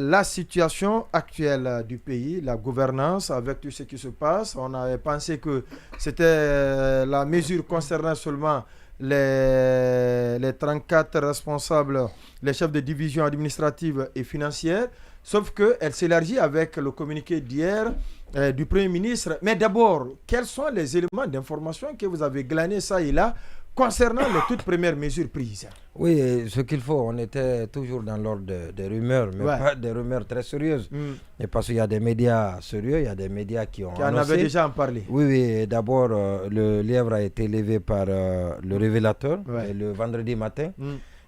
la situation actuelle du pays, la gouvernance, avec tout ce qui se passe. On avait pensé que c'était la mesure concernant seulement les 34 responsables, les chefs de division administrative et financière, sauf qu'elle s'élargit avec le communiqué d'hier du Premier ministre. Mais d'abord, quels sont les éléments d'information que vous avez glanés ça et là concernant les toutes premières mesures prises? Oui, ce qu'il faut, on était toujours dans l'ordre des rumeurs, mais pas des rumeurs très sérieuses. Et parce qu'il y a des médias sérieux, il y a des médias qui ont en avaient déjà en parlé. Oui, d'abord, le lièvre a été élevé par le révélateur et le vendredi matin.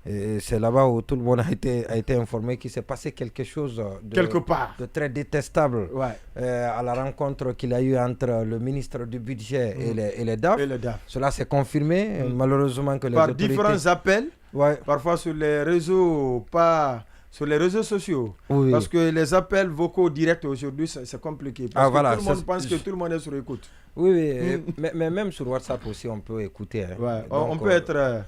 Et c'est là-bas où tout le monde a été informé qu'il s'est passé quelque chose de très détestable à la rencontre qu'il a eue entre le ministre du budget et les DAF. Cela s'est confirmé, malheureusement que les autorités... Par différents appels, parfois sur les réseaux, pas sur les réseaux sociaux. Parce que les appels vocaux directs aujourd'hui, c'est compliqué. Parce que tout le monde pense que tout le monde est sur écoute. Oui, mais même sur WhatsApp aussi, on peut écouter. Donc, on peut être...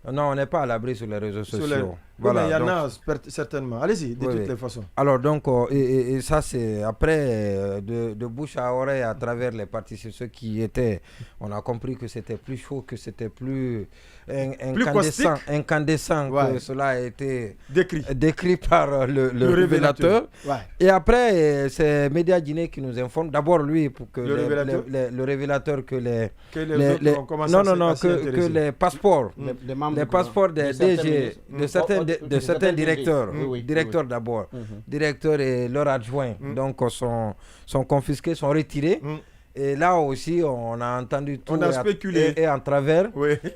Non, on n'est pas à l'abri sur les réseaux sociaux. Voilà, il y en a certainement. Allez-y, de toutes les façons. Alors donc, et ça c'est après, de bouche à oreille à travers les participants, ceux qui étaient, on a compris que c'était plus chaud, que c'était plus incandescent que cela a été décrit par le révélateur. Et après, c'est Média Guinée qui nous informe, d'abord lui, pour que le révélateur, que les passeports, les passeports des DG, de certains directeurs, directeurs d'abord, directeurs et leurs adjoints, donc sont confisqués, sont retirés. Et là aussi, on a entendu tout. On a spéculé. Et en travers.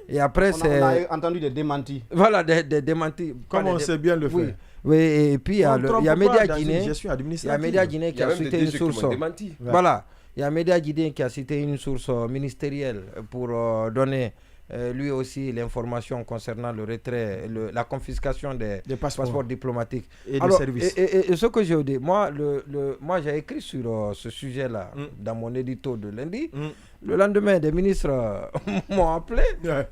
Et après, on a entendu des démentis. Voilà, des démentis. Comme on sait bien le faire. Oui, et puis il y a Média Guinée. Il y a Média Guinée qui a cité une source. Voilà. Il y a Média Guinée qui a cité une source ministérielle pour donner lui aussi l'information concernant le retrait, la confiscation des passeports diplomatiques et des services. Et ce que j'ai dit, moi j'ai écrit sur ce sujet-là dans mon édito de lundi. Le lendemain, des ministres m'ont appelé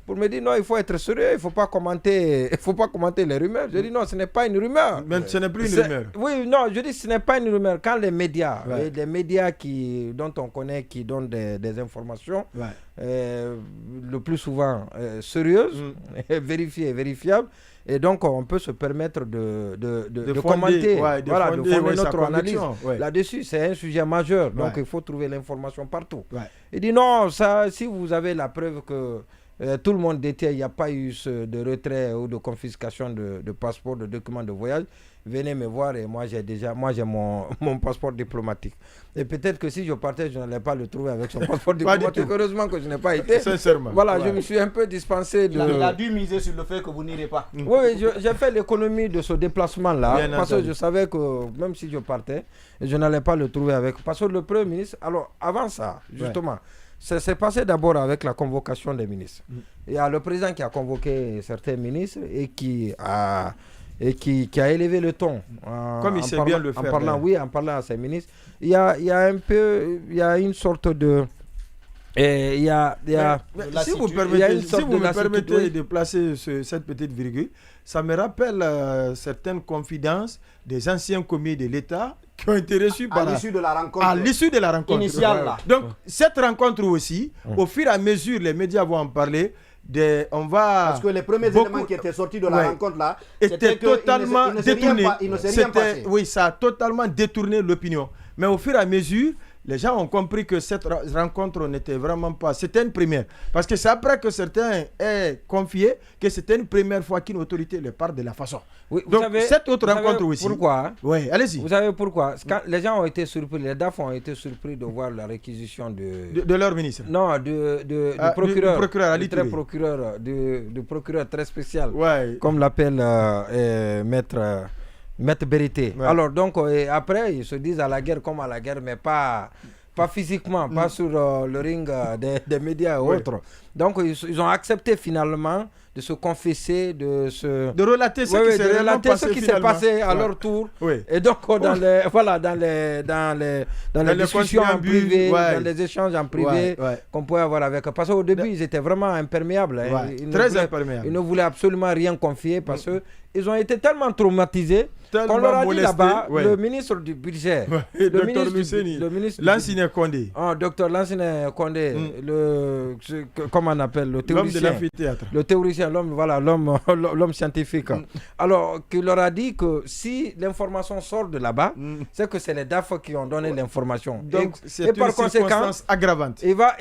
pour me dire non, il faut être sérieux, il ne faut pas commenter les rumeurs. Je dis non, ce n'est pas une rumeur. Mais ce n'est plus une rumeur. Oui, non, je dis ce n'est pas une rumeur. Quand les médias, les médias dont on connaît, qui donnent des informations, le plus souvent sérieuses, vérifiées et vérifiables, et donc on peut se permettre de commenter, de fonder notre analyse là-dessus. C'est un sujet majeur, donc il faut trouver l'information partout. Il dit non, ça, si vous avez la preuve que tout le monde détient, il n'y a pas eu de retrait ou de confiscation de passeport, de documents de voyage, venez me voir et moi j'ai mon passeport diplomatique. Et peut-être que si je partais, je n'allais pas le trouver avec son passeport diplomatique. Heureusement que je n'ai pas été. Sincèrement. Voilà, je me suis un peu dispensé de... Il a dû miser sur le fait que vous n'irez pas. Oui, j'ai fait l'économie de ce déplacement-là, parce que je savais que même si je partais, je n'allais pas le trouver avec... Parce que le Premier ministre... Alors, avant ça, justement... Ça s'est passé d'abord avec la convocation des ministres. Il y a le président qui a convoqué certains ministres et qui a élevé le ton. Comme il sait bien le faire. En parlant à ses ministres. Il y a une sorte de... Si vous me permettez de placer cette petite virgule, ça me rappelle certaines confidences des anciens commis de l'État qui ont été reçus à l'issue de la rencontre initiale. Donc, cette rencontre aussi, au fur et à mesure, les médias vont en parler. Parce que les premiers éléments qui étaient sortis de la rencontre là étaient totalement détournés. Il ne s'est rien passé. Oui, ça a totalement détourné l'opinion. Mais au fur et à mesure, les gens ont compris que cette rencontre n'était vraiment pas... C'était une première. Parce que c'est après que certains aient confié que c'était une première fois qu'une autorité leur parle de la façon. Oui, donc, cette autre rencontre aussi... Pourquoi? Oui, allez-y. Vous savez pourquoi? Quand les gens ont été surpris, les DAF ont été surpris de voir la réquisition de leur ministre. Non, du procureur. Du procureur très spécial. Comme l'appelle Maître Berité. Alors donc, après, ils se disent à la guerre comme à la guerre, mais pas physiquement, pas sur le ring des médias et autres. Donc, ils ont accepté finalement de se confesser, de relater ce qui s'est passé à leur tour. Oui. Et donc, dans les discussions en privé, dans les échanges en privé qu'on pouvait avoir avec eux. Parce qu'au début, ils étaient vraiment imperméables. Très imperméables. Ils ne voulaient absolument rien confier parce qu'ils ont été tellement traumatisés qu'on leur a dit là-bas, le ministre du budget, Lansana Condé. Docteur Lansana Condé, comment on appelle, le théoricien. L'homme de l'amphithéâtre. Le théoricien, l'homme scientifique. Alors, qu'il leur a dit que si l'information sort de là-bas, c'est que c'est les DAF qui ont donné l'information. Donc, c'est une circonstance aggravante. Il va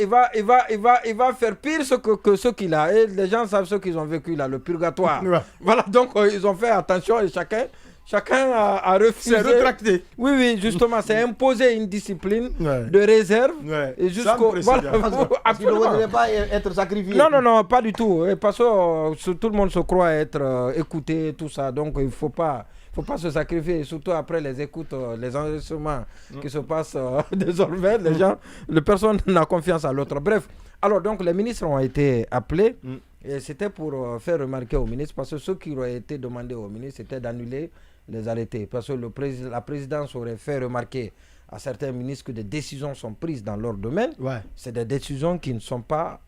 faire pire que ce qu'il a. Et les gens savent ce qu'ils ont vécu là, le purgatoire. Voilà, donc ils ont fait attention et chacun a refusé. C'est rétracté. Oui, justement, c'est imposer une discipline de réserve. Et jusqu'au. Voilà, parce qu'il ne voudrait pas être sacrifié. Non, pas du tout. Parce que tout le monde se croit être écouté, tout ça. Donc, il ne faut pas se sacrifier. Surtout après les écoutes, les enregistrements qui se passent désormais. Les personnes n'ont confiance à l'autre. Bref, alors, donc, les ministres ont été appelés. Et c'était pour faire remarquer aux ministres, parce que ce qui aurait été demandé aux ministres, c'était d'annuler les arrêtés. Parce que la présidence aurait fait remarquer à certains ministres que des décisions sont prises dans leur domaine. C'est des décisions qui ne sont pas...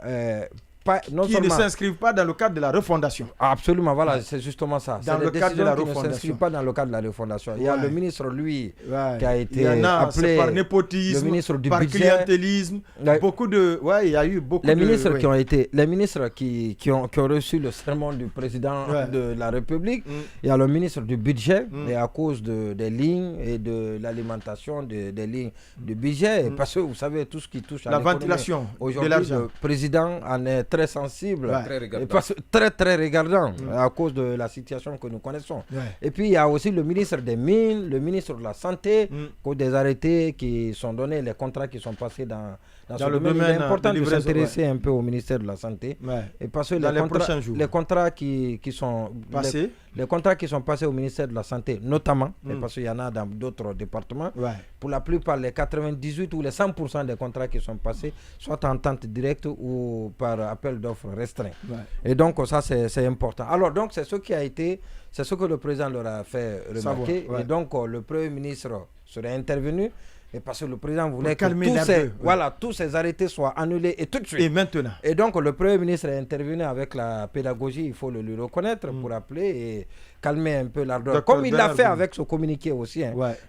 qui ne s'inscrivent pas dans le cadre de la refondation. Absolument, voilà, c'est justement ça. Dans le cadre de la refondation. Ne s'inscrivent pas dans le cadre de la refondation. Il y a le ministre, lui, qui a été appelé par népotisme, le ministre du par budget, clientélisme. Beaucoup de... il y a eu beaucoup les ministres qui ont été... Les ministres qui ont reçu le serment du président de la République, il y a le ministre du budget, et à cause des lignes et de l'alimentation des lignes du budget, parce que vous savez, tout ce qui touche à la ventilation de l'argent. Le président en est très sensible, très regardant à cause de la situation que nous connaissons. Et puis il y a aussi le ministre des Mines, le ministre de la Santé, pour des arrêtés qui sont donnés, les contrats qui sont passés dans ce domaine. Il est important de s'intéresser un peu au ministère de la Santé. Et parce que les contrats qui sont passés, les contrats qui sont passés au ministère de la Santé, notamment, parce qu'il y en a dans d'autres départements, pour la plupart, les 98 ou les 100% des contrats qui sont passés, soit en entente directe ou par appel d'offres restreint. Et donc, ça, c'est important. Alors, donc, c'est ce que le président leur a fait remarquer. Et donc, le Premier ministre serait intervenu. Et parce que le président voulait que tous ces arrêtés soient annulés et tout de suite. Et maintenant. Et donc le Premier ministre est intervenu avec la pédagogie, il faut le lui reconnaître, pour appeler et calmer un peu l'ardeur. Comme il l'a fait avec ce communiqué aussi.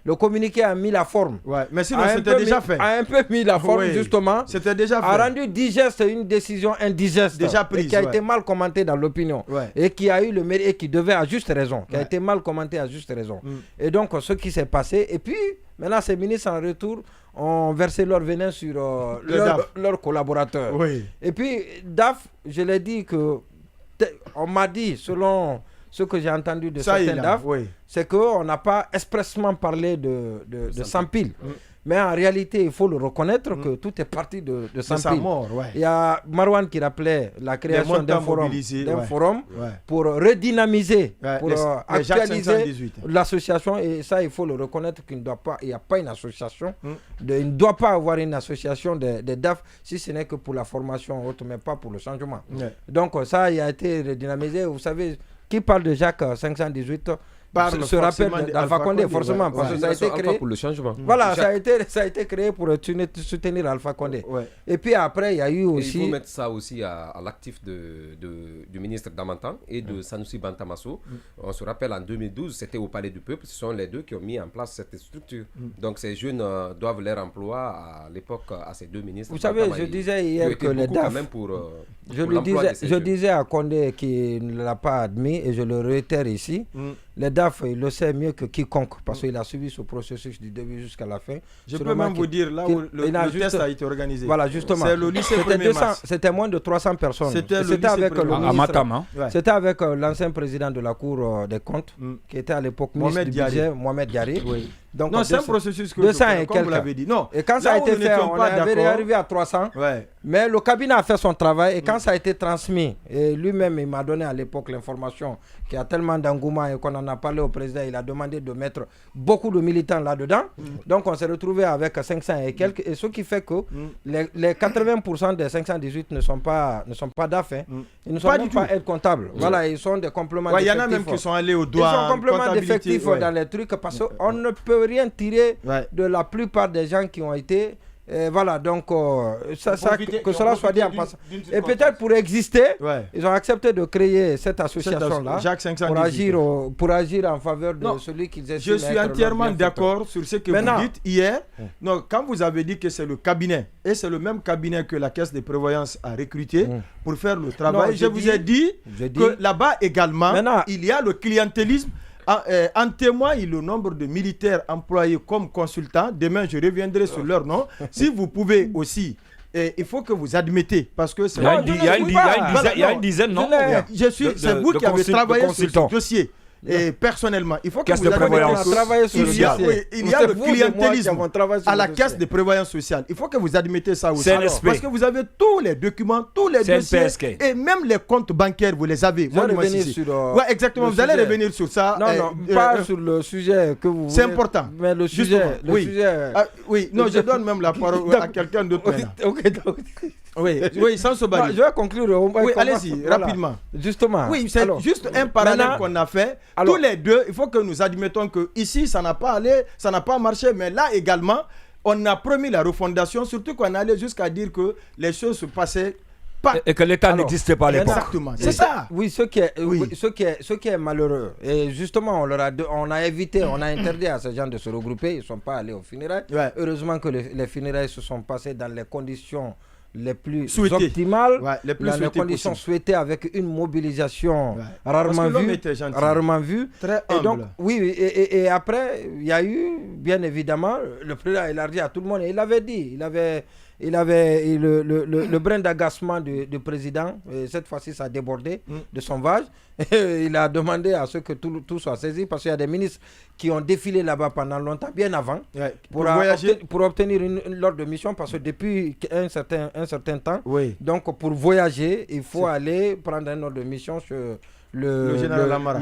Le communiqué a mis la forme. Mais sinon, c'était déjà fait. A un peu mis la forme, justement. C'était déjà fait. A rendu digeste une décision indigeste. Déjà prise. Et qui a été mal commentée dans l'opinion. Et qui a eu le mérite, et qui devait à juste raison. Qui a été mal commentée à juste raison. Et donc, ce qui s'est passé. Et puis, maintenant, ces ministres en retour ont versé leur venin sur leurs collaborateurs. Et puis, DAF, je l'ai dit que, on m'a dit, selon ce que j'ai entendu de certains DAF, c'est qu'on n'a pas expressement parlé de Sampil. Mais en réalité, il faut le reconnaître que tout est parti de Sampil. Il y a Marwan qui rappelait la création d'un forum pour redynamiser, pour actualiser l'association. Et ça, il faut le reconnaître qu'il n'y a pas une association. Il ne doit pas avoir une association des DAF, si ce n'est que pour la formation haute, mais pas pour le changement. Donc ça, il a été redynamisé. Vous savez, qui parle de Jacques 518 se rappelle d'Alpha Condé, forcément, parce que ça a été créé pour le changement. Voilà, ça a été créé pour soutenir Alpha Condé. Et puis après, il y a eu aussi... Il faut mettre ça aussi à l'actif du ministre Damantan et de Sanoussi Bantamasso. On se rappelle, en 2012, c'était au Palais du Peuple. Ce sont les deux qui ont mis en place cette structure. Donc ces jeunes doivent leur emploi à l'époque à ces deux ministres. Vous savez, je disais hier que les DAF... Je disais à Condé qu'il ne l'a pas admis, et je le réitère ici. Les DAF, il le sait mieux que quiconque, parce qu'il a suivi ce processus du début jusqu'à la fin. Je peux même vous dire, là où le test a été organisé. Voilà, justement. C'est le lycée 1er mars. C'était moins de 300 personnes. C'était avec le ministre. C'était avec l'ancien président de la Cour des comptes, qui était à l'époque ministre du budget, Mohamed Diarry. Donc, non, c'est un processus que 200 et comme vous l'avez dit. Non. Et quand ça a été fait, on est arrivé à 300. Ouais. Mais le cabinet a fait son travail et quand ça a été transmis, et lui-même il m'a donné à l'époque l'information qu'il y a tellement d'engouement et qu'on en a parlé au président, il a demandé de mettre beaucoup de militants là-dedans. Donc on s'est retrouvé avec 500 et quelques, et ce qui fait que les 80% des 518 ne sont pas DAF. Ils ne sont même pas aides comptables. Voilà, ils sont des compléments d'effectifs. Il y en a même qui sont allés au doigt. Ils sont compléments d'effectifs dans les trucs parce qu'on ne peut rien tirer de la plupart des gens qui ont été... voilà, donc que cela soit dit en passant. Et peut-être pour exister, ils ont accepté de créer cette association-là pour agir en faveur de celui qu'ils estiment. Je suis entièrement d'accord sur ce que vous dites hier. Non, quand vous avez dit que c'est le cabinet, et c'est le même cabinet que la Caisse de prévoyance a recruté pour faire le travail, je vous ai dit que là-bas également, il y a le clientélisme. En témoigne le nombre de militaires employés comme consultants. Demain, je reviendrai sur leur nom. Si vous pouvez aussi, il faut que vous admettez, parce que c'est... Il y a une dizaine, non? C'est vous qui avez travaillé sur ce dossier. Et personnellement, il faut que vous admettiez il y a le clientélisme à la Caisse de prévoyance sociale. Il faut que vous admettez ça aussi. Parce que vous avez tous les documents, tous les dossiers et même les comptes bancaires, vous les avez. Exactement, vous allez revenir sur ça. Non, pas sur le sujet que vous voulez. C'est important. Mais le sujet... Oui, non, je donne même la parole à quelqu'un d'autre maintenant. Oui, sans se barrer. Je vais conclure. Oui, allez-y, rapidement. Justement. Oui, c'est juste un parallèle qu'on a fait. Tous les deux, il faut que nous admettons que ici, ça n'a pas allé, ça n'a pas marché, mais là également, on a promis la refondation, surtout qu'on allait jusqu'à dire que les choses se passaient pas. Et que l'État n'existait pas à l'époque. Exactement, c'est ça. Oui, ce qui est malheureux. Et justement, on a évité, on a interdit à ces gens de se regrouper. Ils ne sont pas allés aux funérailles. Heureusement que les funérailles se sont passées dans les conditions les plus optimales, dans les conditions souhaitées, avec une mobilisation rarement vue. Très humble. Et donc, et après, il y a eu, bien évidemment, le président élargi à tout le monde. Et il avait dit, il avait le brin d'agacement du président. Et cette fois-ci, ça a débordé de son vase. Et il a demandé à ce que tout soit saisi, parce qu'il y a des ministres qui ont défilé là-bas pendant longtemps, bien avant, pour obtenir une ordre de mission, parce que depuis un certain temps, donc pour voyager, il faut aller prendre un ordre de mission sur le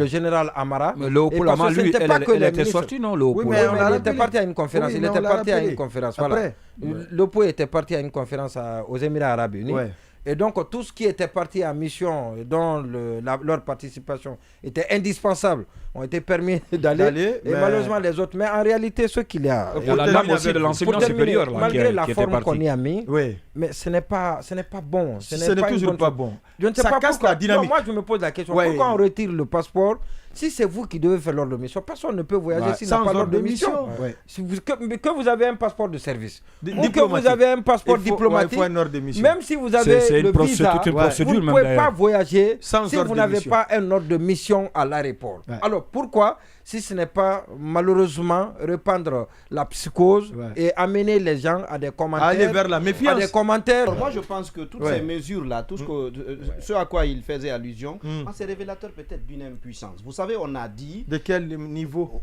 général Amara. Mais Léopold Amara, lui, elle était sortie, non? Oui, mais il était parti à une conférence. Il était parti à une conférence. Voilà. Léopold était parti à une conférence aux Émirats Arabes Unis. Et donc, tout ce qui était parti en mission, dont leur participation était indispensable, ont été permis d'aller. Et malheureusement, les autres. Mais en réalité, ce qu'il y a... La dame aussi de l'enseignement supérieur. Malgré la forme qu'on y a mis, mais ce n'est pas bon. Ce n'est toujours pas bon. Je ne sais pas pourquoi. La dynamique. Moi, je me pose la question. Pourquoi on retire le passeport? Si c'est vous qui devez faire l'ordre de mission, personne ne peut voyager s'il n'a pas l'ordre de mission. Que vous avez un passeport de service, ou que vous avez un passeport diplomatique, même si vous avez le visa, vous ne pouvez pas voyager si vous n'avez pas un ordre de mission à l'aéroport. Alors pourquoi, si ce n'est pas malheureusement répandre la psychose et amener les gens à des commentaires, aller vers la méfiance, à des commentaires. Alors moi je pense que toutes ces mesures-là, tout ce à quoi il faisait allusion, c'est révélateur peut-être d'une impuissance. Vous savez, on a dit... De quel niveau?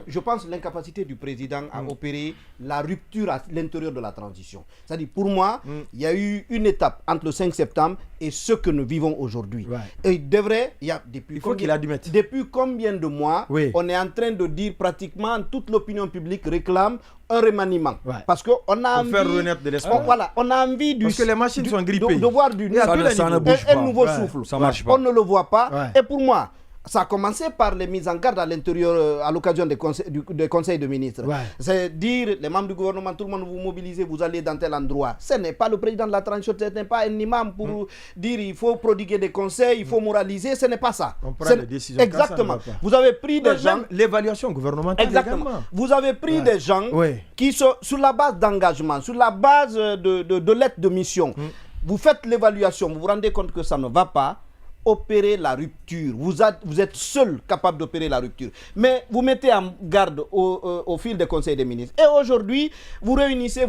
Je pense l'incapacité du président à opérer la rupture à l'intérieur de la transition. C'est-à-dire, pour moi, il y a eu une étape entre le 5 septembre et ce que nous vivons aujourd'hui. Et il devrait... Il faut qu'il admette. Depuis combien de mois, on est en train de dire pratiquement toute l'opinion publique réclame un remaniement. Parce qu'on a envie... faire renaître de l'espoir. On a envie parce que les machines sont grippées. De voir un nouveau souffle. Ça marche pas. On ne le voit pas. Et pour moi, ça a commencé par les mises en garde à l'intérieur, à l'occasion des conseils de ministres. C'est dire, les membres du gouvernement, tout le monde vous mobilisez, vous allez dans tel endroit. Ce n'est pas le président de la transition, ce n'est pas un imam pour dire il faut prodiguer des conseils, il faut moraliser, ce n'est pas ça. On prend des décisions. Exactement. Vous avez pris des gens... L'évaluation gouvernementale. Exactement. Également. Vous avez pris des gens qui sont sur la base d'engagement, sur la base de lettre de mission. Vous faites l'évaluation, vous vous rendez compte que ça ne va pas. opérer la rupture. Vous êtes seul capable d'opérer la rupture. Mais vous mettez en garde au fil des conseils des ministres. Et aujourd'hui, vous réunissez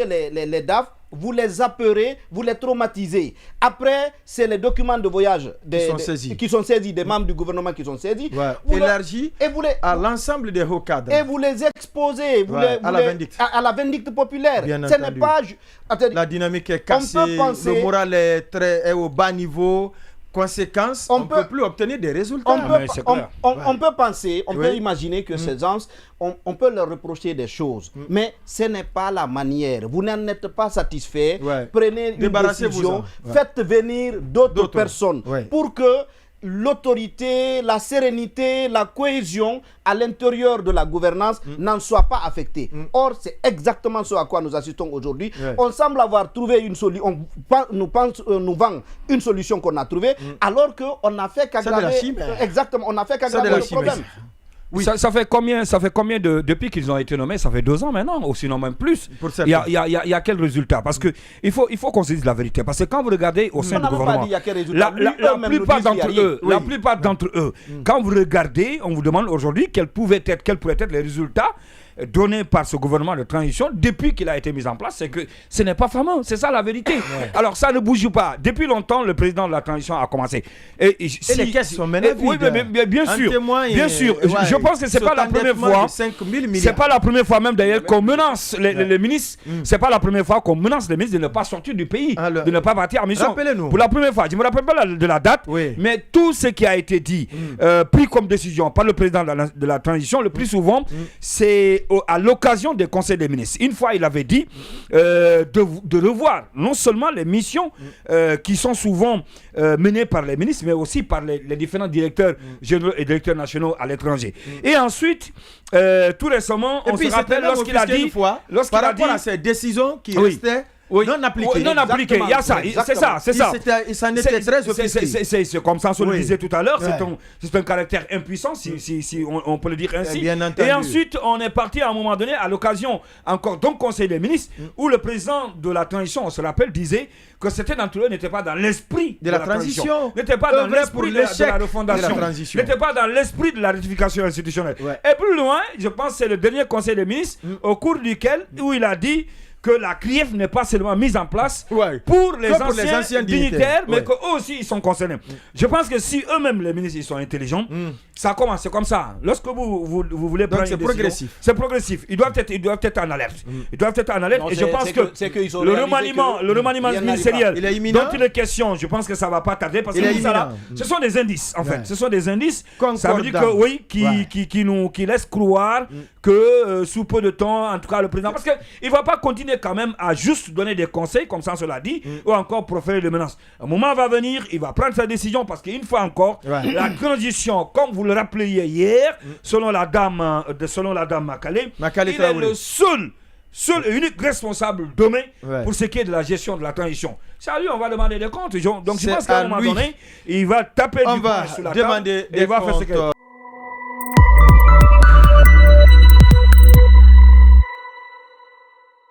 les DAF, vous les apeurez, vous les traumatisez. Après, c'est les documents de voyage qui sont saisis, des membres du gouvernement qui sont saisis. Élargis à l'ensemble des hauts cadres. Et vous les exposez à la vindicte populaire. Ce n'est pas... La dynamique est cassée, le moral est au bas niveau. Conséquence, on ne peut plus obtenir des résultats. On peut penser, on peut imaginer que ces gens, on peut leur reprocher des choses, mais ce n'est pas la manière. Vous n'en êtes pas satisfait, prenez une décision, faites venir d'autres personnes pour que l'autorité, la sérénité, la cohésion à l'intérieur de la gouvernance n'en soit pas affectée. Or, c'est exactement ce à quoi nous assistons aujourd'hui. On semble avoir trouvé une solution, nous vend une solution qu'on a trouvée, alors qu'on n'a fait qu'aggraver. Exactement, on n'a fait qu'aggraver le problème. Oui. Ça fait combien depuis qu'ils ont été nommés? Ça fait 2 ans maintenant, ou sinon même plus. Il y a quel résultat? Parce que il faut qu'on se dise la vérité. Parce que quand vous regardez au sein du gouvernement, la plupart d'entre eux, quand vous regardez, on vous demande aujourd'hui quels pourraient être les résultats donné par ce gouvernement de transition depuis qu'il a été mis en place. C'est que ce n'est pas fameux, c'est ça la vérité. Alors ça ne bouge pas. Depuis longtemps, le président de la transition a commencé. Et les caisses sont maintenant vides. Oui, mais bien sûr. Je pense que c'est pas la première fois. C'est pas la première fois même d'ailleurs qu'on menace les ministres. C'est pas la première fois qu'on menace les ministres de ne pas sortir du pays, de ne pas partir en mission. Rappelez-nous. Pour la première fois, je ne me rappelle pas de la date, mais tout ce qui a été dit, pris comme décision par le président de la transition, le plus souvent, c'est à l'occasion des conseils des ministres. Une fois, il avait dit de revoir non seulement les missions qui sont souvent menées par les ministres, mais aussi par les différents directeurs généraux et directeurs nationaux à l'étranger. Et ensuite, tout récemment, on se rappelle lorsqu'il a dit... Par rapport à ces décisions qui restaient... non appliqué. Non appliqué, il y a ça, c'est ça. Ça en était très officiel. C'est comme ça, on le disait tout à l'heure, c'est un caractère impuissant, si on peut le dire ainsi. Et ensuite, on est parti à un moment donné, à l'occasion encore d'un conseil des ministres, où le président de la transition, on se rappelle, disait que certains d'entre eux n'étaient pas dans l'esprit de la transition, n'étaient pas dans l'esprit de la refondation, n'étaient pas dans l'esprit de la rectification institutionnelle. Et plus loin, je pense que c'est le dernier conseil des ministres, au cours duquel, où il a dit que la CRIEF n'est pas seulement mise en place pour les anciens dignitaires, mais qu'eux aussi ils sont concernés. Je pense que si eux-mêmes, les ministres, ils sont intelligents, ça commence, c'est comme ça. Lorsque vous voulez prendre une décision, c'est progressif. Ils doivent être en alerte. Ils doivent être en alerte. Et je pense que le remaniement ministériel dont il est question, je pense que ça ne va pas tarder parce que tout ça là, ce sont des indices en fait. Ce sont des indices. Ça veut dire que oui, qui laissent croire que sous peu de temps, en tout cas le président, parce qu'il ne va pas continuer quand même à juste donner des conseils, comme ça cela dit, ou encore proférer des menaces. Un moment va venir, il va prendre sa décision parce qu'une fois encore, la transition, comme vous le rappeliez hier, selon la dame Makale, il est le seul et unique responsable demain pour ce qui est de la gestion de la transition. C'est à lui, on va demander des comptes. Donc je pense qu'à un moment donné, il va taper du poing sur la table et il va faire ce qu'il